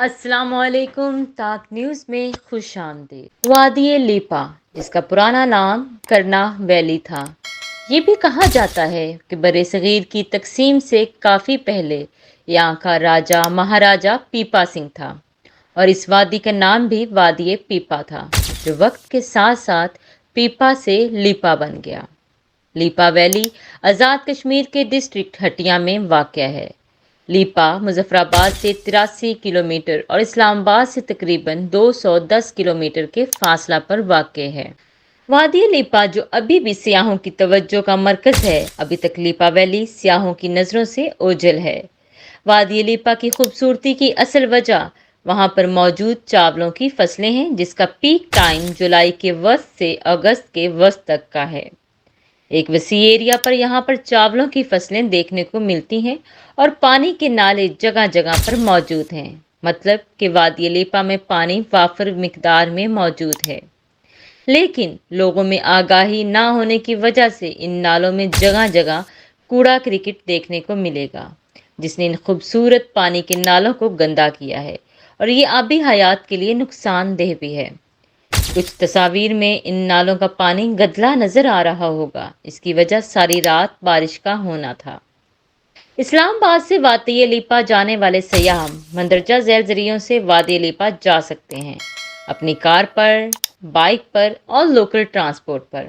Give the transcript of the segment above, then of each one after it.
السلام علیکم، تاک نیوز میں خوش آمدید۔ وادی لیپا، جس کا پرانا نام کرنا ویلی تھا، یہ بھی کہا جاتا ہے کہ برصغیر کی تقسیم سے کافی پہلے یہاں کا راجا مہاراجا پیپا سنگھ تھا، اور اس وادی کا نام بھی وادی پیپا تھا، جو وقت کے ساتھ ساتھ پیپا سے لیپا بن گیا۔ لیپا ویلی آزاد کشمیر کے ڈسٹرکٹ ہٹیا میں واقع ہے۔ لیپا مظفر آباد سے 83 کلومیٹر اور اسلام آباد سے تقریباً 210 کلومیٹر کے فاصلہ پر واقع ہے۔ وادی لیپا جو ابھی بھی سیاحوں کی توجہ کا مرکز ہے، ابھی تک لیپا ویلی سیاحوں کی نظروں سے اوجھل ہے۔ وادی لیپا کی خوبصورتی کی اصل وجہ وہاں پر موجود چاولوں کی فصلیں ہیں، جس کا پیک ٹائم جولائی کے وسط سے اگست کے وسط تک کا ہے۔ ایک وسیع ایریا پر یہاں پر چاولوں کی فصلیں دیکھنے کو ملتی ہیں اور پانی کے نالے جگہ جگہ پر موجود ہیں، مطلب کہ وادی لیپا میں پانی وافر مقدار میں موجود ہے۔ لیکن لوگوں میں آگاہی نہ ہونے کی وجہ سے ان نالوں میں جگہ جگہ کوڑا کرکٹ دیکھنے کو ملے گا، جس نے ان خوبصورت پانی کے نالوں کو گندا کیا ہے، اور یہ آبی حیات کے لیے نقصان دہ بھی ہے۔ کچھ تصاویر میں ان نالوں کا پانی گدلا نظر آ رہا ہوگا، اس کی وجہ ساری رات بارش کا ہونا تھا۔ اسلام آباد سے وادی لیپا جانے والے سیاح مندرجہ ذیل ذریعوں سے وادی لیپا جا سکتے ہیں: اپنی کار پر، بائک پر اور لوکل ٹرانسپورٹ پر۔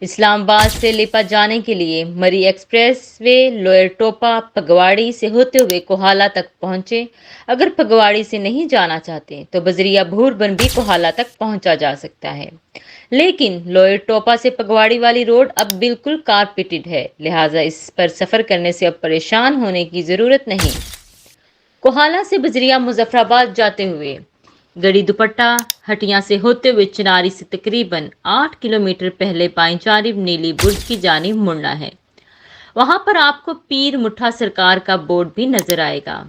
اسلام آباد سے لیپا جانے کے لیے مری ایکسپریس وے لوئر ٹوپا پگواڑی سے ہوتے ہوئے کوہالہ تک پہنچے۔ اگر پگواڑی سے نہیں جانا چاہتے تو بذریعہ بھور بن بھی کوہالہ تک پہنچا جا سکتا ہے، لیکن لوئر ٹوپا سے پگواڑی والی روڈ اب بالکل کارپیٹڈ ہے، لہٰذا اس پر سفر کرنے سے اب پریشان ہونے کی ضرورت نہیں۔ کوہالہ سے بذریعہ مظفر آباد جاتے ہوئے گڑی دوپٹہ ہٹیا سے ہوتے ہوئے چناری سے تقریباً 8 کلومیٹر پہلے بائیں جانب نیلی برج کی جانب مڑنا ہے۔ وہاں پر آپ کو پیر مٹھا سرکار کا بورڈ بھی نظر آئے گا۔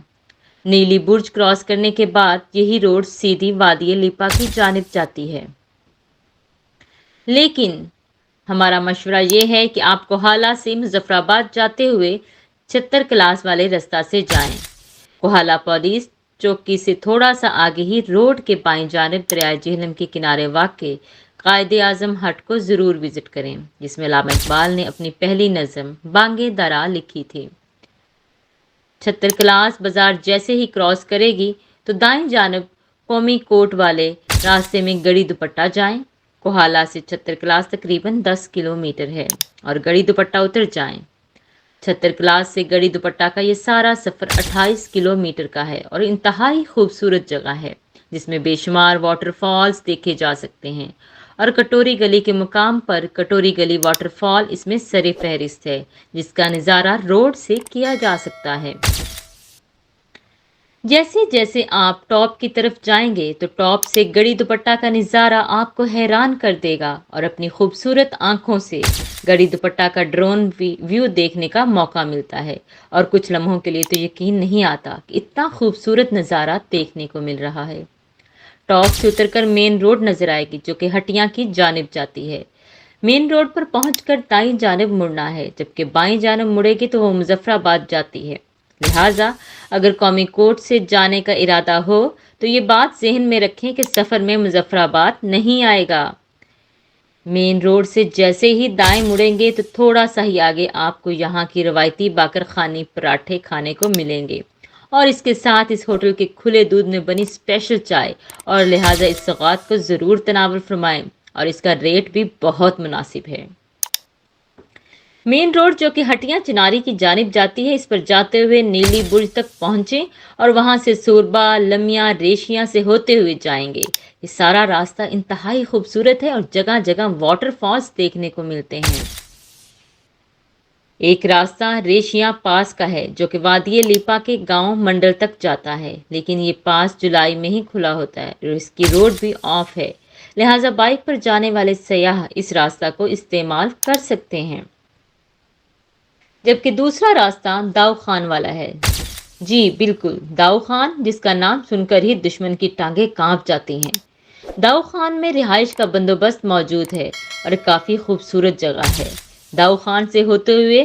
نیلی برج کراس کرنے کے بعد یہی روڈ سیدھی وادی لیپا کی جانب جاتی ہے۔ لیکن ہمارا مشورہ یہ ہے کہ آپ کوہالہ سے مظفر آباد جاتے ہوئے 76 کلاس والے راستہ سے جائیں۔ کوہالہ پولیس چوکی سے تھوڑا سا آگے ہی روڈ کے بائیں جانب دریائے جہلم کے کنارے واقع قائد اعظم ہٹ کو ضرور وزٹ کریں، جس میں علامہ اقبال نے اپنی پہلی نظم بانگے درا لکھی تھی۔ 76 کلاس بازار جیسے ہی کراس کرے گی تو دائیں جانب قومی کوٹ والے راستے میں گڑی دوپٹہ جائیں۔ کوہالہ سے 76 کلاس تقریباً 10 کلومیٹر ہے اور گڑی دوپٹہ اتر جائیں۔ 76 کلاس سے گڑی دوپٹہ کا یہ سارا سفر 28 کلومیٹر کا ہے اور انتہائی خوبصورت جگہ ہے، جس میں بے شمار واٹر فالز دیکھے جا سکتے ہیں، اور کٹوری گلی کے مقام پر کٹوری گلی واٹر فال اس میں سر فہرست ہے، جس کا نظارہ روڈ سے کیا جا سکتا ہے۔ جیسے جیسے آپ ٹاپ کی طرف جائیں گے تو ٹاپ سے گڑی دوپٹہ کا نظارہ آپ کو حیران کر دے گا، اور اپنی خوبصورت آنکھوں سے گڑی دوپٹہ کا ڈرون ویو دیکھنے کا موقع ملتا ہے، اور کچھ لمحوں کے لیے تو یقین نہیں آتا کہ اتنا خوبصورت نظارہ دیکھنے کو مل رہا ہے۔ ٹاپ سے اتر کر مین روڈ نظر آئے گی، جو کہ ہٹیا کی جانب جاتی ہے۔ مین روڈ پر پہنچ کر دائیں جانب مڑنا ہے، جبکہ بائیں جانب مڑے گی تو وہ مظفر آباد جاتی ہے۔ لہٰذا اگر قومی کوٹ سے جانے کا ارادہ ہو تو یہ بات ذہن میں رکھیں کہ سفر میں مظفر آباد نہیں آئے گا۔ مین روڈ سے جیسے ہی دائیں مڑیں گے تو تھوڑا سا ہی آگے آپ کو یہاں کی روایتی باقر خانی پراٹھے کھانے کو ملیں گے، اور اس کے ساتھ اس ہوٹل کے کھلے دودھ میں بنی اسپیشل چائے، اور لہٰذا اس سوغات کو ضرور تناول فرمائیں، اور اس کا ریٹ بھی بہت مناسب ہے۔ مین روڈ جو کہ ہٹیا چناری کی جانب جاتی ہے، اس پر جاتے ہوئے نیلی برج تک پہنچیں اور وہاں سے سوربا، لمیاں، ریشیاں سے ہوتے ہوئے جائیں گے۔ یہ سارا راستہ انتہائی خوبصورت ہے اور جگہ جگہ واٹر فالز دیکھنے کو ملتے ہیں۔ ایک راستہ ریشیاں پاس کا ہے جو کہ وادی لیپا کے گاؤں منڈل تک جاتا ہے، لیکن یہ پاس جولائی میں ہی کھلا ہوتا ہے اور اس کی روڈ بھی آف ہے، لہٰذا بائک پر جانے والے سیاح اس راستہ کو استعمال کر سکتے ہیں۔ جبکہ دوسرا راستہ داؤ خان والا ہے۔ جی بالکل، داؤ خان، جس کا نام سن کر ہی دشمن کی ٹانگیں کانپ جاتی ہیں۔ داؤ خان میں رہائش کا بندوبست موجود ہے اور کافی خوبصورت جگہ ہے۔ داؤ خان سے ہوتے ہوئے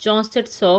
6400